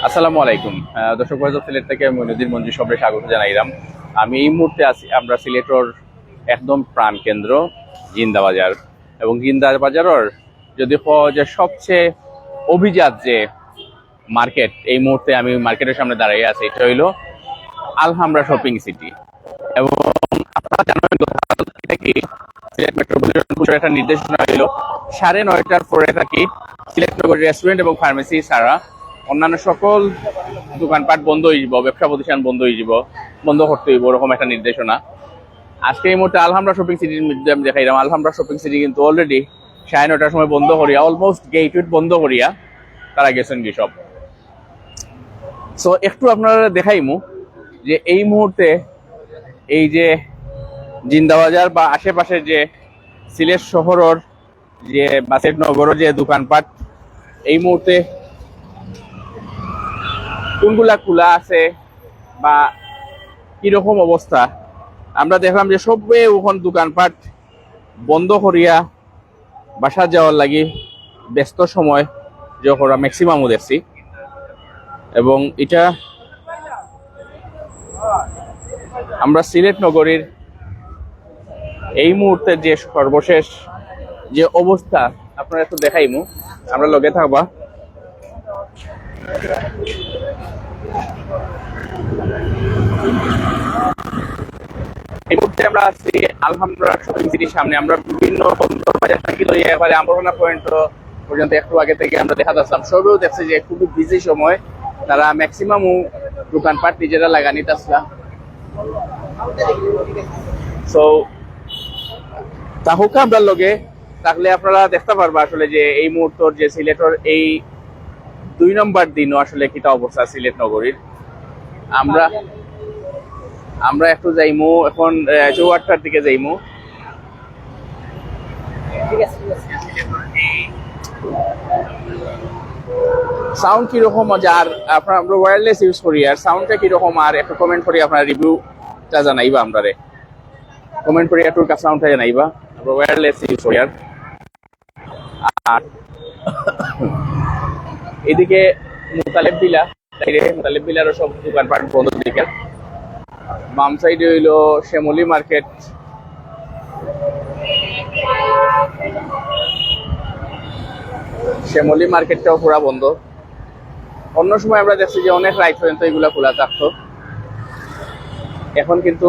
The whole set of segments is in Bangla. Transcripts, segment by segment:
আসসালামু আলাইকুম দর্শক বন্ধু, সিলেট থেকে মইনুদ্দিন মঞ্জু সবাই স্বাগত জানাইলাম। আমি এই মুহূর্তে আছি আমরা সিলেটর একদম প্রাণ কেন্দ্র জিন্দা বাজার, এবং জিন্দা বাজারের যদি যে সবচেয়ে অভিজাত যে মার্কেট, এই মুহূর্তে আমি মার্কেটের সামনে দাঁড়িয়ে আছি, এটা হইল আলহামরা শপিং সিটি। এবং আপনারা জানেন এটা কি সিলেট মেট্রোপলিটন পুলিশের একটা নির্দেশনা হইল 9:30টার পরে থাকি সিলেট নগর রেস্টুরেন্ট এবং ফার্মেসি ছাড়া অন্যান্য সকল দোকানপাট বন্ধ হয়ে যাব, ব্যবসা প্রতিষ্ঠান বন্ধ হয়ে যাব, বন্ধ করতে হইব, ওরকম একটা নির্দেশনা। আজকে এই মুহূর্তে আলহামরা শপিং সিটির মধ্যে আমি দেখাইলাম। আলহামরা শপিং সিটি কিন্তু অলরেডি 9:30টার সময় বন্ধ করিয়া, অলমোস্ট গেট বন্ধ করিয়া তারা গেছেন কি সব। সো একটু আপনারা দেখাইমু যে এই মুহূর্তে এই যে জিন্দাবাজার বা আশেপাশের যে সিলেট শহরের যে বাসেট নগরের যে দোকানপাট এই মুহূর্তে কোনগুলা খোলা আছে বা কিরকম অবস্থা। আমরা দেখলাম যে সবে ওখান দোকানপাট বন্ধ করিয়া বাসা যাওয়ার লাগি ব্যস্ত সময় যখন ম্যাক্সিমামও দেখছি। এবং এটা আমরা সিলেট নগরীর এই মুহূর্তে যে সর্বশেষ যে অবস্থা আপনারা একটু দেখাইমু, আমরা লগে থাকবা। এই মুহূর্তে আমরা আছি আলহামরা শপিং সিটির সামনে। আমরা বিভিন্ন বাজার থেকে লইয়া এবারে আমরনা পয়েন্ট পর্যন্ত একটু আগে থেকে আমরা দেখা যাচ্ছিলাম, সবেও দেখছি যে খুবই বিজি সময়, তারা ম্যাক্সিমাম দোকানপাট নিজেরা লাগানি আসলাম। সো তাহলে আমরা লগে থাকলে আপনারা দেখতে পারবা আসলে যে এই মুহূর্তের যে সিলেটের এই 2 নম্বর দিনও আসলে কিটা অবস্থা সিলেট নগরীর। আমরা একটু যাইমু এখন 4টার দিকে যাইমু। সাউন্ড কিরকম, আর আপনার আমরা ওয়্যারলেস ইউজ করি, আর সাউন্ডটা কিরকম আর একটু কমেন্ট করি, আপনার রিভিউটা জানাইবা, আমরা কমেন্ট করি একটু সাউন্ডটা জানাইবা। আমরা ওয়্যারলেস ইউজ করি। আর এদিকে মুতালেব বিলারও সব দোকানপাট বন্ধ দিকে। বাম সাইডে হইল শ্যামলী মার্কেট, শ্যামলী মার্কেটটাও পুরা বন্ধ। অন্য সময় আমরা দেখছি যে অনেক রাইট পর্যন্ত এগুলা খোলা থাকতো, এখন কিন্তু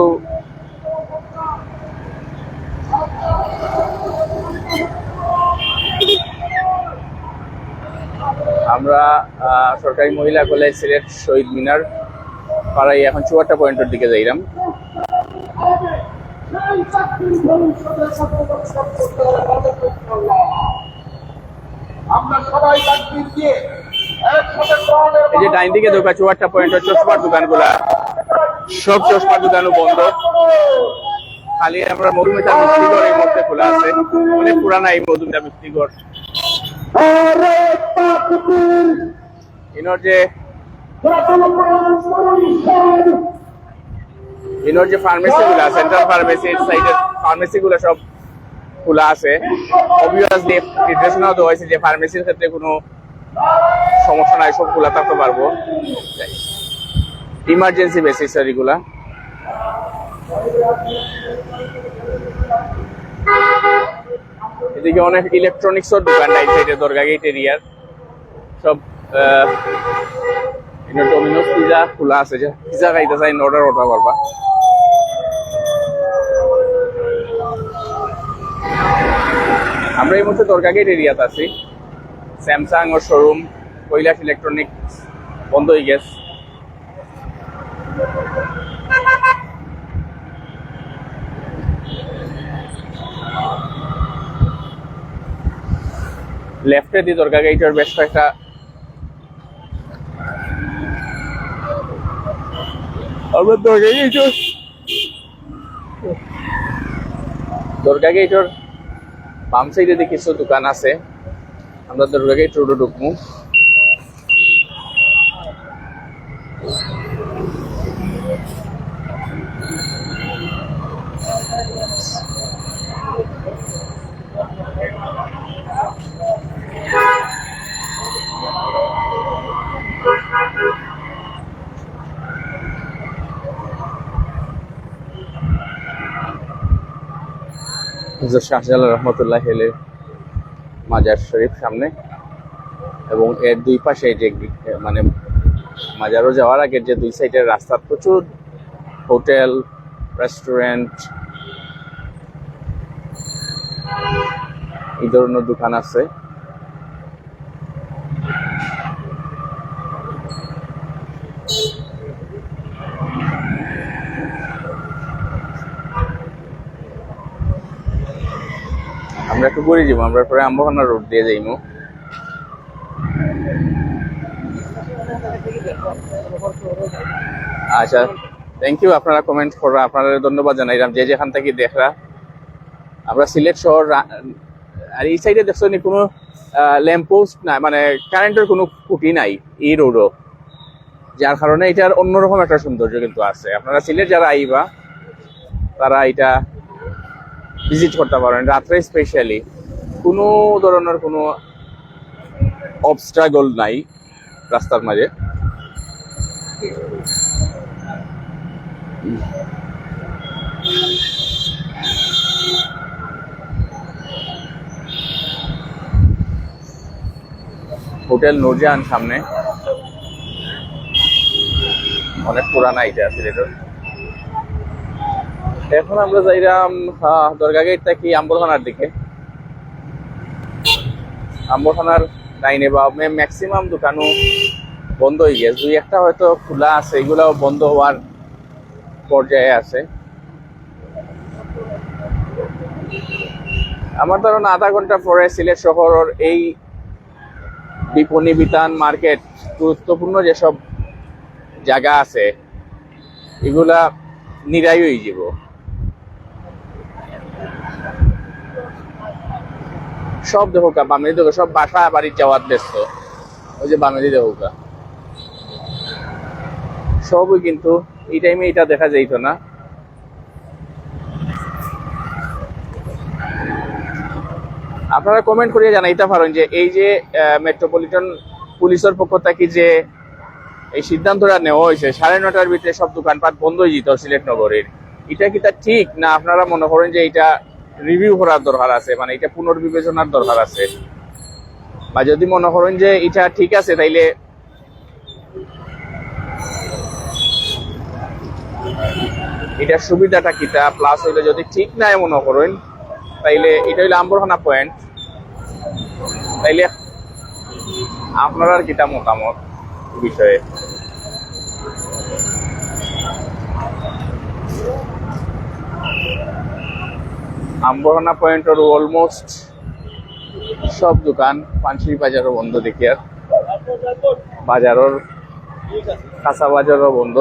আমরা সরকারি মহিলা কলেজ সিলেট শহীদ মিনার পাড়াই এখন 4টা পয়েন্টের দিকে যাইলাম। এই যে ডাইন দিকে দোকান 4টা পয়েন্টের চশমার দোকানগুলা, সব চশমার দোকানও বন্ধ। খালি আমরা মধুমিতা মিষ্টিঘর এই মধ্যে খোলা আছে, অনেক পুরানা এই মধুমিতা মিষ্টিঘর। ইনোর যে ফার্মেসি গুলা, সেন্ট্রাল ফার্মেসির সাইডের ফার্মেসি গুলা সব খোলা আছে। অবভিয়াসলি নির্দেশনাও দেওয়া হয়েছে যে ফার্মেসির ক্ষেত্রে কোনো সমস্যা নাই, সব খোলা থাকতে পারবো, ইমার্জেন্সি বেসিস এগুলা। এদিকে অনেক ইলেকট্রনিক্স এর দোকান এই সাইডে দরগা গেট এরিয়ার সব। ডোমিনোস পিজা খোলা আছে, যে পিজা খাইতে চাই অর্ডার পারবা। আমরা এই মুহূর্তে দরগা গেট এরিয়াতে আছি। স্যামসাং ও শোরুম, কৈলাস ইলেকট্রনিক্স বন্ধ হয়ে গেছে। লেফটে দিয়ে দরগা গেটের বেশ কয়েকটা দরগা গেটের বাম সাইডে কিছু দোকান আছে। আমরা দরগা গেট রোডে ঢুকবো। হুজুর শাহজালাল রহমতুল্লাহ আলাইহির মাজার শরীফ সামনে, এবং এর দুই পাশে যে মানে মাজারও যাওয়ার আগে যে দুই সাইডের রাস্তা প্রচুর হোটেল, রেস্টুরেন্ট, এই ধরনের দোকান আছে। আমরা একটু ঘুরে যাবো, আমরা পরে আম্বখানা রোড দিয়ে যাইমু। আচ্ছা, থ্যাংক ইউ, আপনারা কমেন্ট করা, আপনাদের ধন্যবাদ জানাইলাম যে যেখান থেকে দেখরা। আমরা সিলেট শহর, আর এই সাইডে দেখছো নি কোনো ল্যাম্পপোস্ট নাই, মানে কারেন্টের কোনো খুঁটি নাই এই রোডও, যার কারণে এটার অন্যরকম একটা সৌন্দর্য কিন্তু আছে। আপনারা সিলেট যারা আইবা তারা এটা ভিজিট করতে পারেন রাত্রে, স্পেশালি কোনো ধরনের কোনো অবস্ট্রাগল নাই রাস্তার মাঝে। হোটেল নূরজাহান সামনে, অনেক পুরানা এটা সিলেটের। এখন আমরা যাইলাম দরগা গেট থেকে আম্বরখানার দিকে। আম্বরখানার ডাইনে বা ম্যাক্সিমাম দোকানও বন্ধ হয়ে গেছে, দুই একটা হয়তো খোলা আছে, এগুলাও বন্ধ হওয়ার পর্যায়ে আছে। আমার ধারণা আধা ঘন্টা পরে সিলেট শহরের এই বিপণী বিতান মার্কেট গুরুত্বপূর্ণ যেসব জায়গা আছে এগুলা নিরাই হয়ে যাব। সব দেখোকা বামেদি দেখো, সব বাসা বাড়ির যাওয়ার ব্যস্ত। ওই যে বামেদি দেখোকা সবই, কিন্তু এই টাইমে এটা দেখা যাইত না। আপনারা কমেন্ট করিয়ে জানাইতে পারেন যে এই যে মেট্রোপলিটন পুলিশের পক্ষ থেকে যে এই সিদ্ধান্তটা নেওয়া হয়েছে 9:30টার ভিতরে সব দোকানপাট বন্ধ হয়ে যেত সিলেট নগরীর, এটা কি তা ঠিক না? আপনারা মনে করেন যে এটা রিভিউ করার দরকার আছে, মানে এটা পুনর্বিবেচনার দরকার আছে? বা যদি মনে করেন যে এটা ঠিক আছে, তাইলে এটার সুবিধাটা কিটা, প্লাস হইলে যদি ঠিক নাই মনে করেন, তাইলে এটা হইলে আম্বরখানা পয়েন্ট, তাইলে আপনার আর কিটা মতামত বিষয়ে? আম্বরখানা পয়েন্টের অলমোস্ট সব দোকান, পানশি বাজারও বন্ধ দেখি, আর বাজারের কাঁচা বাজারও বন্ধ।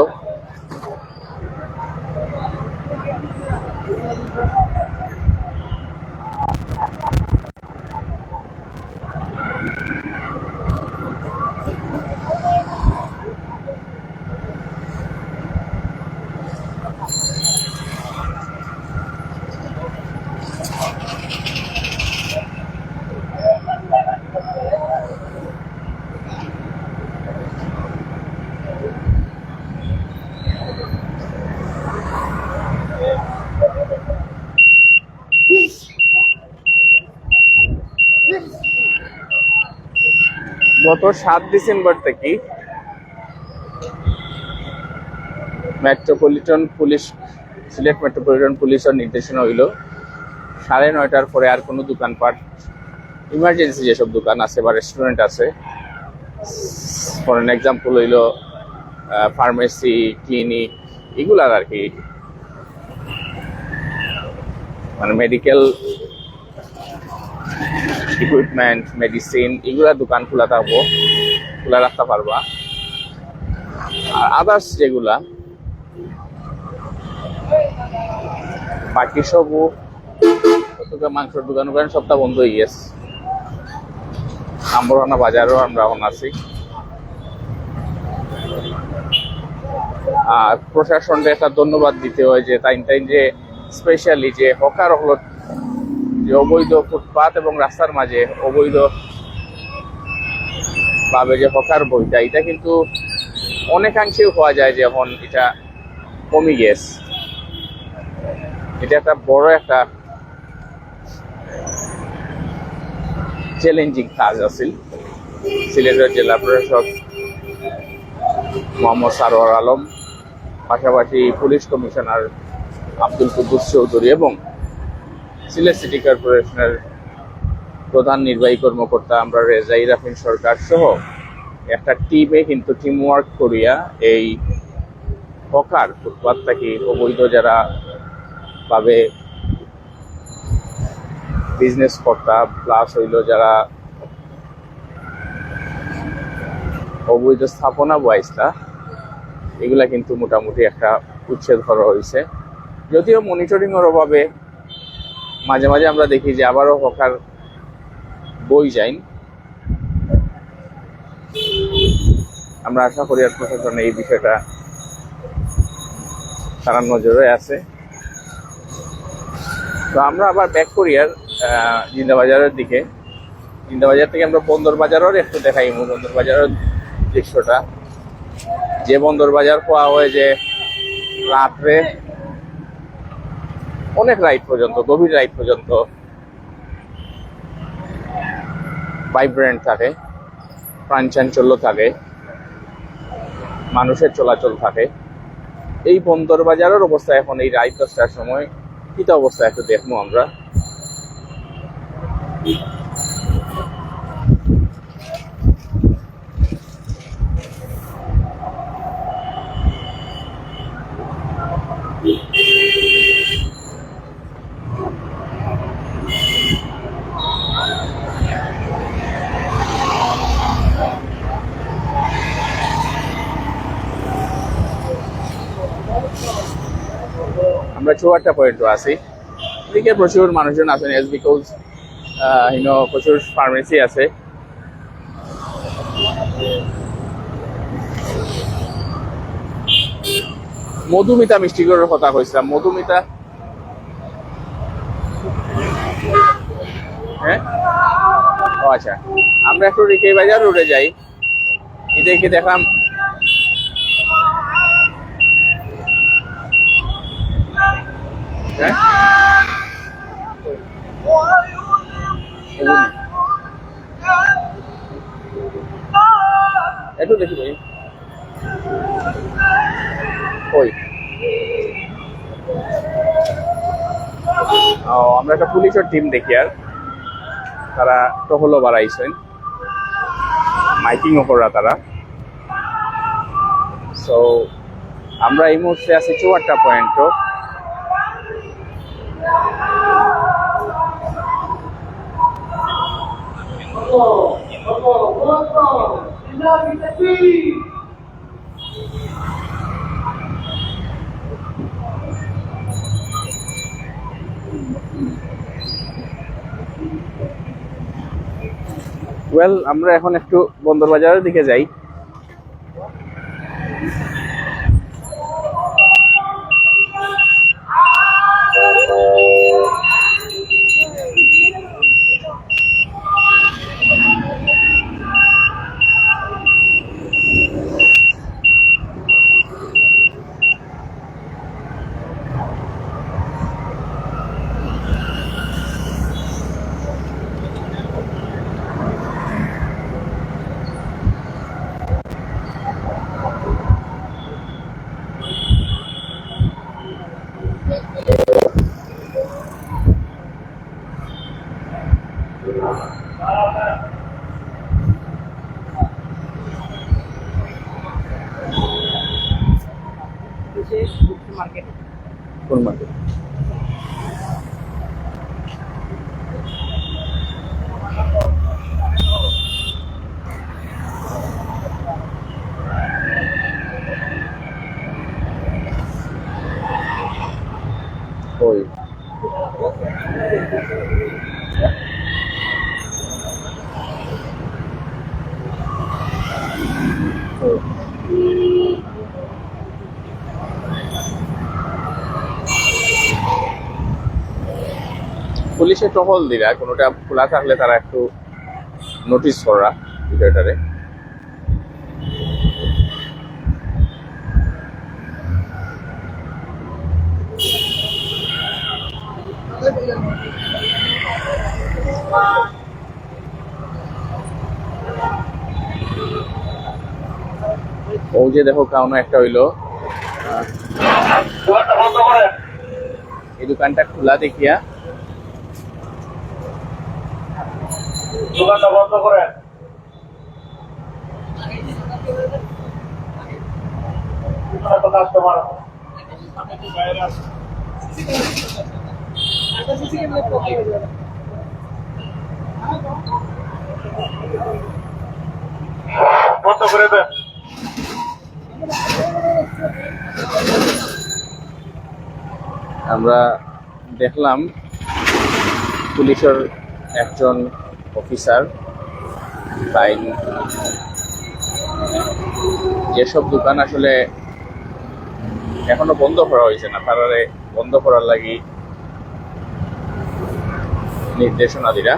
গত 7 ডিসেম্বর থেকে মেট্রোপলিটন পুলিশ, সিলেট মেট্রোপলিটন পুলিশের নির্দেশনা হইল 9:30টার পরে আর কোনো দোকানপাট, ইমার্জেন্সি যেসব দোকান আছে বা রেস্টুরেন্ট আছে, ফর এন এক্সাম্পল হইল ফার্মেসি, ক্লিনিক, এগুলার আর কি, মানে মেডিকেল ইকুইপমেন্ট, মেডিসিন, এগুলা দোকান খোলা থাকবো, খোলা রাখতে পারবা। আর আদার্স যেগুলা বাকি সব মাংসের দোকান ওখানে সবটা বন্ধ হয়ে গেছে। আম্বরখানা বাজারও আমরা এখন আছি। আর প্রশাসনকে একটা ধন্যবাদ দিতে হয় যে টাইম যে স্পেশালি যে হকার হল, যে অবৈধ ফুটপাত এবং রাস্তার মাঝে অবৈধ ভাবে যে হকার বইটা, এটা কিন্তু অনেকাংশেই হওয়া যায় যে এখন এটা কমে গেছে। এটা একটা বড় একটা চ্যালেঞ্জিং কাজ আছিল। সিলেটের জেলা প্রশাসক মোহাম্মদ সারোয়ার আলম, পাশাপাশি পুলিশ কমিশনার আব্দুল কুদ্দুস চৌধুরী এবং সিলেট সিটি কর্পোরেশনের প্রধান নির্বাহী কর্মকর্তা আমরা রেজাই রাফিন সরকার সহ একটা টিমে কিন্তু টিম ওয়ার্ক করিয়া এই হকার ফুটপাত থেকে অবৈধ যারা ভাবে বিজনেস কর্তা প্লাস হইল যারা অবৈধ স্থাপনা বয়সটা এগুলা কিন্তু মোটামুটি একটা উচ্ছেদ করা হয়েছে। যদিও মনিটরিং এর অভাবে মাঝে মাঝে আমরা দেখি যে আবারও হকার বই যাই। আমরা আশা করি আর প্রশাসন এই বিষয়টা তারা নজরে আছে। তো আমরা আবার ব্যাক করি আর জিন্দাবাজারের দিকে। জিন্দাবাজার থেকে আমরা বন্দর বাজারের একটু দেখাই বন্দর বাজারের দৃশ্যটা। যে বন্দর বাজার পাওয়া হয় যে রাত্রে অনেক রাইড পর্যন্ত, গভীর রাইড পর্যন্ত ভাইব্রেন্ট থাকে, প্রাণচাঞ্চল্য থাকে, মানুষের চলাচল থাকে। এই বন্দর বাজারের অবস্থা এখন এই রাত 10টার সময় কিটা অবস্থা একটু দেখবো আমরা। আমরা চুয়াট্টা পয়েন্ট আছি, এদিকে প্রচুর মানুষজন আছেন এস বিকজ প্রচুর ফার্মেসি আছে। মধুমিতা মিষ্টিগুলোর কথা কইছিলাম, মধুমিতা হ্যাঁ ও আচ্ছা। আমরা একটু রিকে বাজার রোডে যাই, এদিকে দেখলাম হ্যাঁ একটু দেখি ভাই ওই আমরা একটা পুলিশের টিম দেখি আর তারা টহলও বাড়াইছেন, মাইকিংও করা তারা। সো আমরা এই মুহূর্তে আছি চুয়াট্টা পয়েন্ট। ওয়েল, আমরা এখন একটু বন্দর বাজারের দিকে যাই। কোন মার্কেট? ওই পুলিশে টহল দিরা, কোনোটা খোলা থাকলে তারা একটু নোটিস করা বিষয়টারে। ও যে দেখো কাউনো একটা হইলো, এই দোকানটা খোলা দেখিয়া দোকানটা বন্ধ করেন। কাস্টমার বন্ধ করে দেন। আমরা দেখলাম পুলিশের একজন অফিসার তাই যেসব দোকান আসলে এখনো বন্ধ করা হয়েছে না তারারে বন্ধ করার লাগি নির্দেশনা দিরা।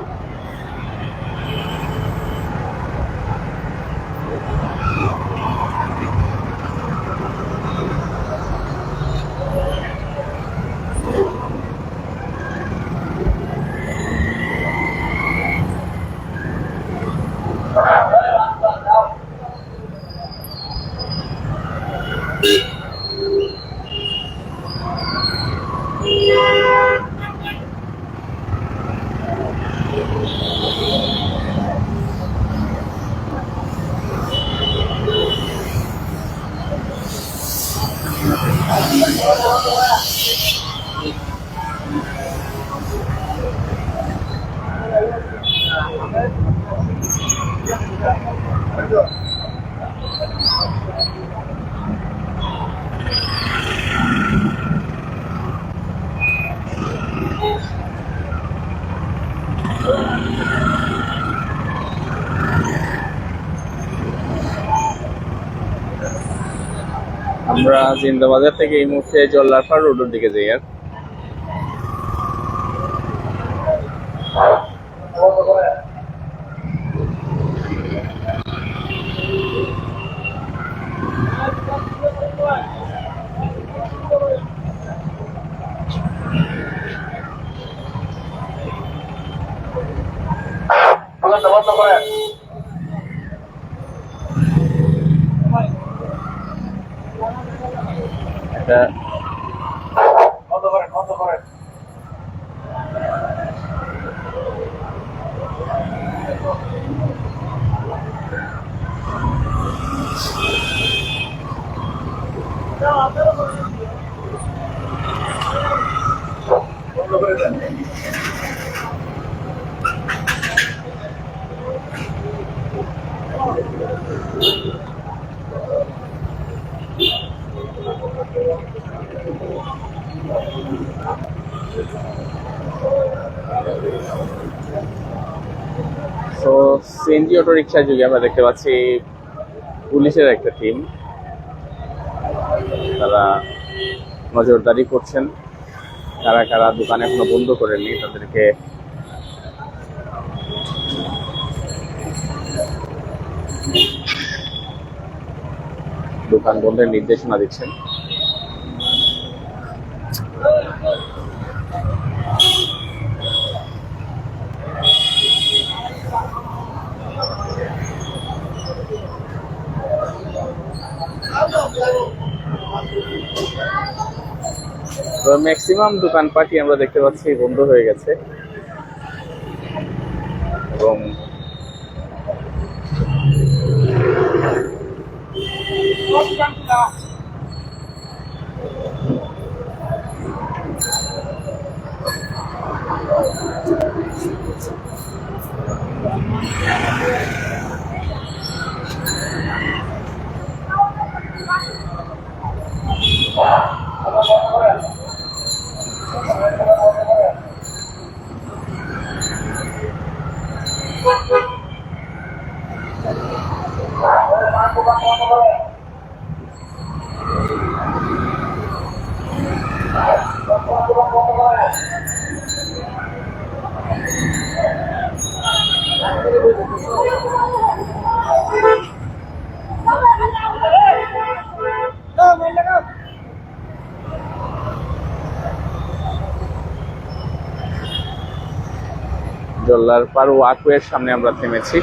আমরা জিন্দাবাজার থেকে এই মুহূর্তে জল্লারপাড় রোডের দিকে যাই। আর দোকানটা বন্ধ করেন। একটা বন্ধ করেন, বন্ধ করেন। বন্ধ করে দেন। তো সিএনজি অটো রিক্সার যুগে আমরা দেখতে পাচ্ছি পুলিশের একটা টিম, তারা নজরদারি করছেন কারা কারা দোকান এখনো বন্ধ করেনি তাদেরকে দোকান বন্ধের নির্দেশনা দিচ্ছেন। তো ম্যাক্সিমাম দোকানপাটই আমরা দেখতে পাচ্ছি বন্ধ হয়ে গেছে এবং জল্লারপাড় ওয়াকওয়ের সামনে আমরা থেমেছি।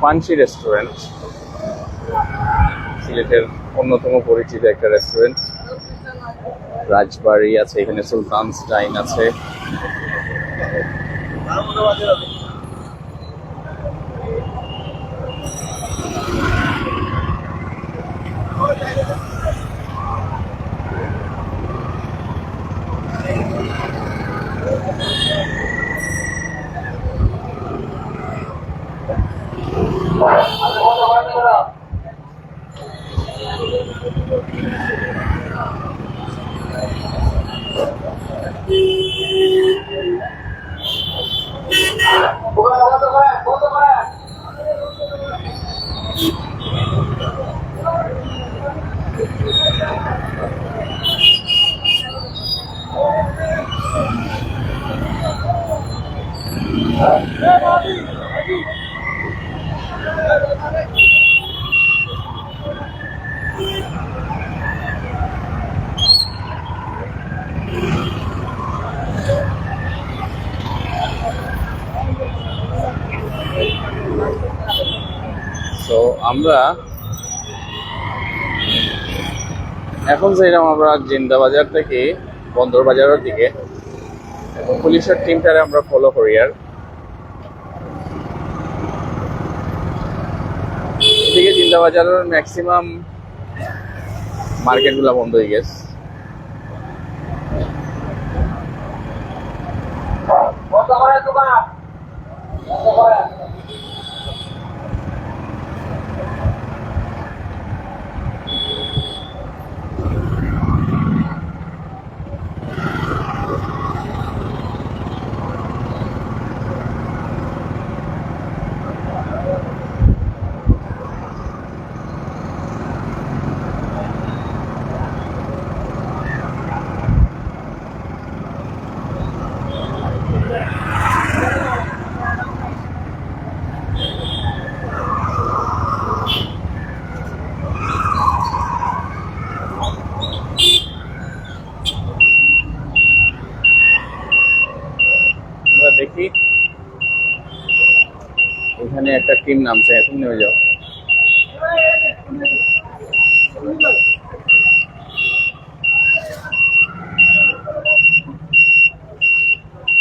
পানসি রেস্টুরেন্ট সিলেটের অন্যতম পরিচিত একটা রেস্টুরেন্ট। রাজবাড়ি আছে, এখানে সুলতানস ডাইন আছে। তো আমরা এখন যাইলাম আমরা জিন্দা বাজার থেকে বন্দর বাজারের দিকে, এবং পুলিশের টিমটারে আমরা ফলো করি। আর এদিকে জিন্দা বাজারের ম্যাক্সিমাম মার্কেট গুলা বন্ধ হয়ে গেছে। আমরা দেখি এখানে একটা টিম নামছে, এখন নেমে যাও।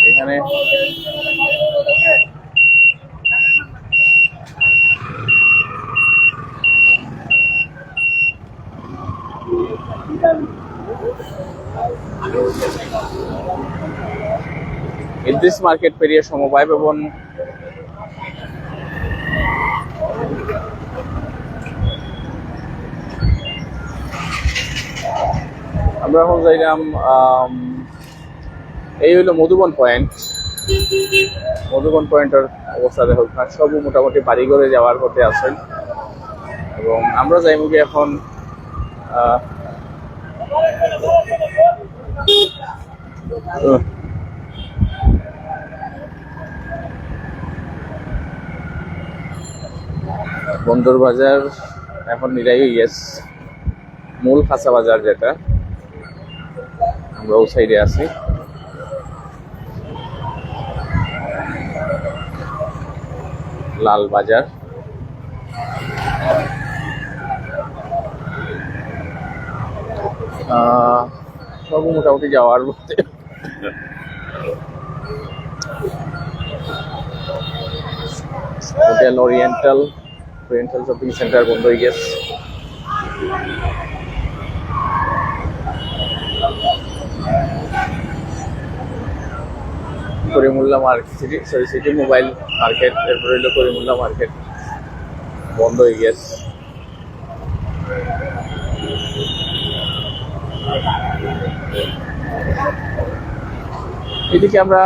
এখানে ইদ্রিস মার্কেট পেরিয়ে সমবায় ভবন, আমরা এখন যাইলাম এই হইলো মধুবন পয়েন্ট। মধুবন পয়েন্টের অবস্থা দেখো, সব মোটামুটি বাড়ি ঘরে যাওয়ার পথে আছেন, এবং আমরা যাইব কি এখন বন্দর বাজার এখন নিরাই গেছে, মূল খাসা বাজার যেটা, আমরা ও সাইডে আছি। লাল বাজার, সব মোটামুটি যাওয়ার মধ্যে। হোটেল ওরিয়েন্টাল শপিং সেন্টার বন্ধ হয়ে গেছে। Karimullah market, city mobile market, এরপর হইলো করিমুল্লা মার্কেট বন্ধ হয়ে গেছে। এদিকে আমরা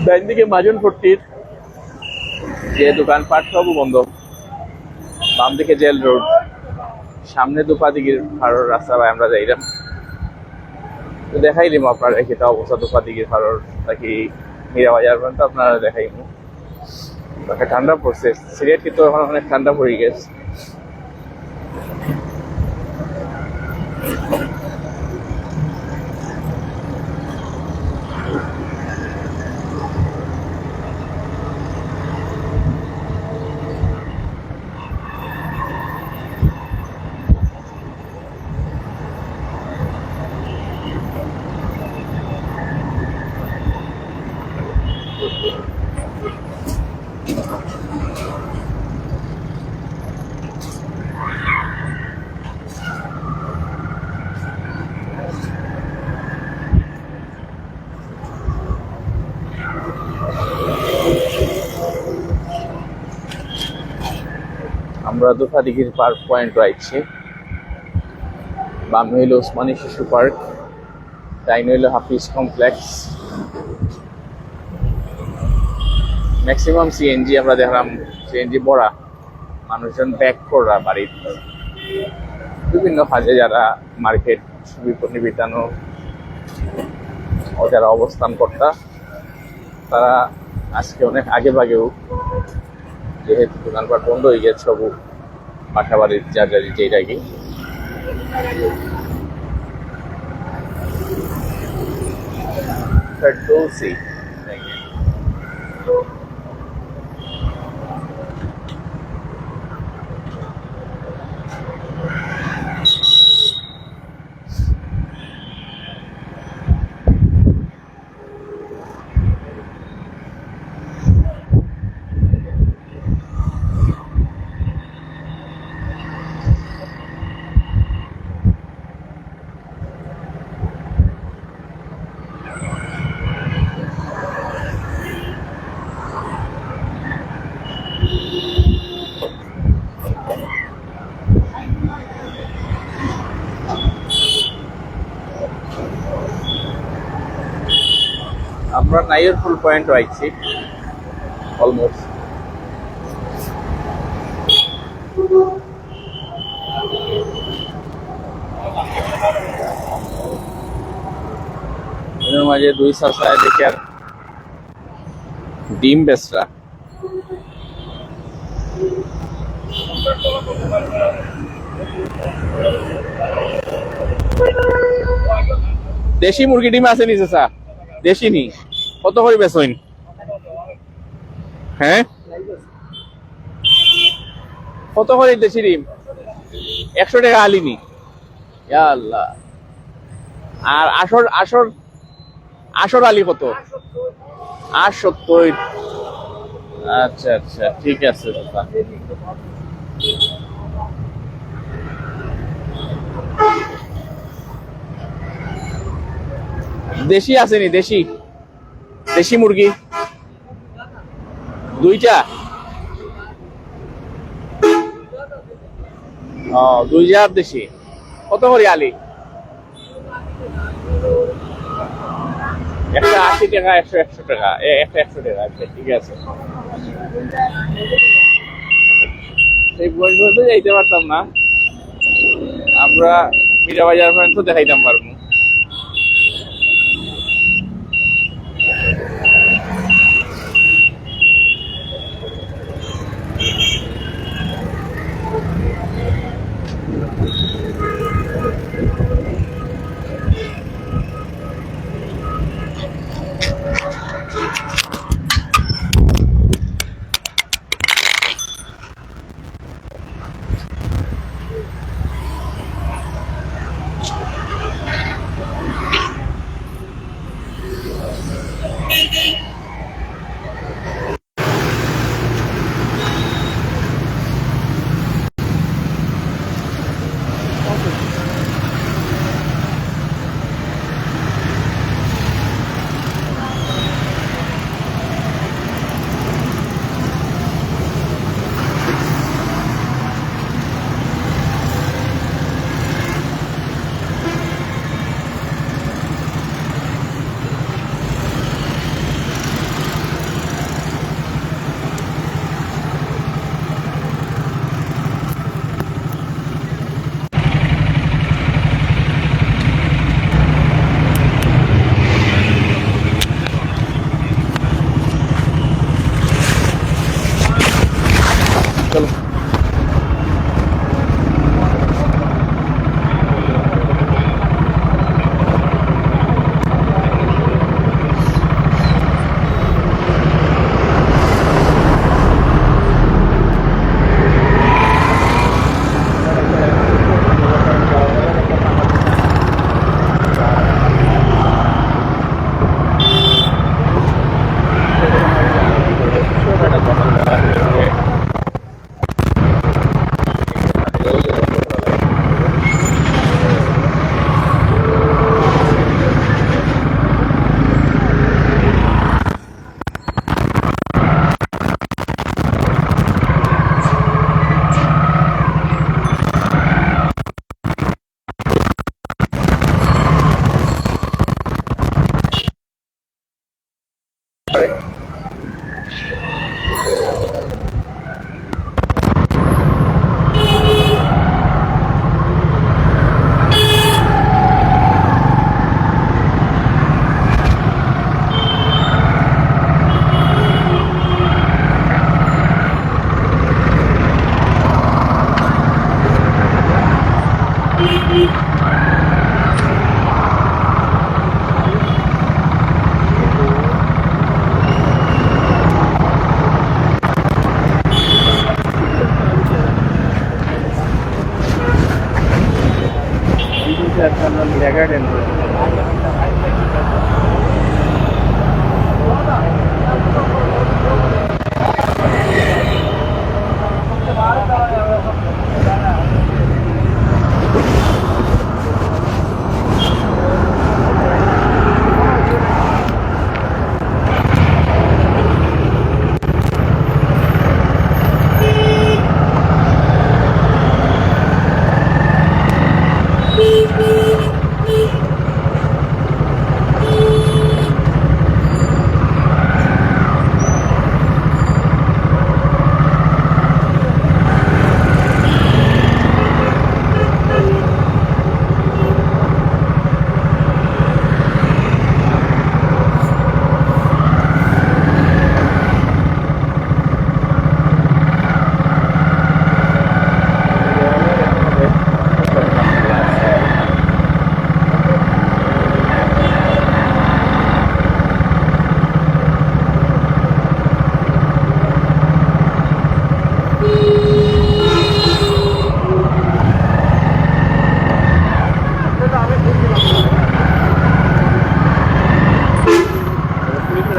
ডাইন দিকে মাজন ফট্টির যে দোকানপাট সব বন্ধ, বাম দিকে জেল রোড, সামনে দুপাদিগির ফারোর রাস্তা ভাই আমরা যাইলাম। তো দেখাইলিম আপনার এটা অবস্থা দুপাদিগির ফারোর নাকি মীরা বাজার পর্যন্ত আপনারা দেখাইম। ঠান্ডা পড়ছে, সিলেট কিন্তু এখন অনেক ঠান্ডা পড়ে গেছে। আমরা দুপাদিগির পার্ক পয়েন্ট আইছি। বাম হইল ওসমানী শিশু পার্ক, ডাইন হইল হাফিজ কমপ্লেক্স। ম্যাক্সিমাম সিএনজি আমরা দেখলাম, সিএনজি ভরা, মানুষজন ব্যাক করা বাড়ির বিভিন্ন কাজে, যারা মার্কেট বিপণী বিতানো ও যারা অবস্থান কর্তা, তারা আজকে অনেক আগে ভাগেও, যেহেতু দোকানপাট বন্ধ হয়ে গেছে সবু বাসা বাড়ির যা যা যেটা কি Ferdowsi. আমরা নাইরপুল পয়েন্ট আইছি অলমোস্ট। এর মাঝে দুই সাসায় দেখে আর ডিম বেচরা। দেশি মুরগি ডিম আছে নি চাচা? দেশি নি, কত করে বেচইন? হ্যাঁ, কত করে দেশি ডিম? 100 টাকা আলিনি। ইয়া আল্লাহ। আর আসর আসর আসর আলি কত? 8.70। আচ্ছা আচ্ছা, ঠিক আছে চাচা। দেশি আসেনি? দেশি দেশি মুরগি দুইটা? ও, 2000 দেশি। কত করে আলি? 180 টাকা, 100 টাকা, একটা 100 টাকা। আচ্ছা ঠিক আছে। সেই পর্যন্ত যাইতে পারতাম না, আমরা মীরা বাজার পর্যন্ত দেখাইতাম পারবো। চলো।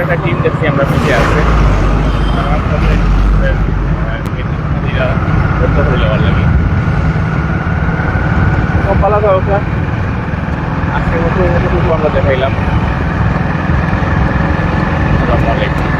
একটা টিম দেখছি আমরা পিছিয়ে আছে আমার সাথে যাওয়ার লাগে সব ভালো থাকো স্যার। আজকের মতো আমরা দেখাইলাম। আসসালামু আলাইকুম।